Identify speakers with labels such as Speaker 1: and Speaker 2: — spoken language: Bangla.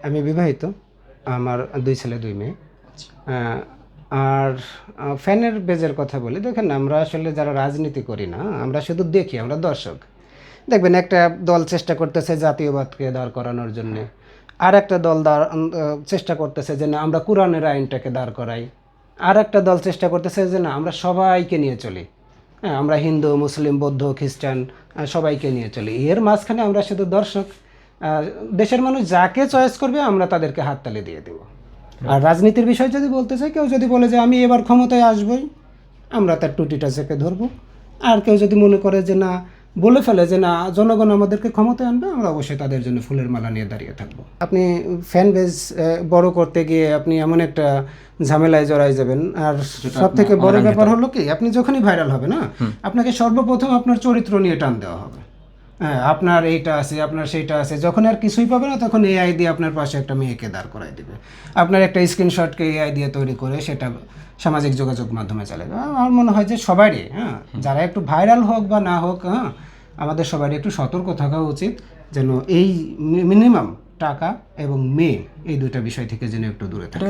Speaker 1: আমি বিবাহিত, আমার 2 ছেলে 2 মেয়ে।
Speaker 2: আচ্ছা।
Speaker 1: আর ফ্যানের বেজের কথা বলি, দেখেন আমরা আসলে যারা রাজনীতি করি না, আমরা শুধু দেখি, আমরা দর্শক। দেখবেন একটা দল চেষ্টা করতেছে জাতীয়বাদকে দাঁড় করানোর জন্যে, আর একটা দল চেষ্টা করতেছে যে না আমরা কোরআনের আইনটাকে দাঁড় করাই, আর একটা দল চেষ্টা করতেছে যে না আমরা সবাইকে নিয়ে চলি, হ্যাঁ আমরা হিন্দু মুসলিম বৌদ্ধ খ্রিস্টান সবাইকে নিয়ে চলি। এর মাঝখানে আমরা শুধু দর্শক। দেশের মানুষ যাকে চয়েস করবে আমরা তাদেরকে হাততালি দিয়ে দেব। আর রাজনীতির বিষয় যদি বলতে চাই, কেউ যদি বলে যে আমি এবার ক্ষমতায় আসবই, আমরা তার টুটিটা চেপে ধরবো। আর কেউ যদি মনে করে যে না, বলে ফেলে যে না জনগণ আমাদেরকে ক্ষমতায় আনবে, আমরা অবশ্যই তাদের জন্য ফুলের মালা নিয়ে দাঁড়িয়ে থাকবো। আপনি ফ্যান বেজ বড় করতে গিয়ে আপনি এমন একটা ঝামেলায় জড়াই যাবেন। আর সব থেকে বড় ব্যাপার হলো কি, আপনি যখনই ভাইরাল হবে না, আপনাকে সর্বপ্রথম আপনার চরিত্র নিয়ে টান দেওয়া হবে। হ্যাঁ আপনার এইটা আছে, আপনার সেইটা আছে, যখন আর কিছুই পাবে না তখন এআই দিয়ে আপনার পাশে একটা মেয়েকে দাঁড় করাই দেবে। আপনার একটা স্ক্রিনশটকে এআই দিয়ে তৈরি করে সেটা সামাজিক যোগাযোগ মাধ্যমে চালাবে। আমার মনে হয় যে সবারই, হ্যাঁ যারা একটু ভাইরাল হোক বা না হোক, হ্যাঁ আমাদের সবারই একটু সতর্ক থাকা উচিত, যেন এই মিনিমাম টাকা এবং মেয়ে এই দুইটা বিষয় থেকে যেন একটু দূরে থাকে।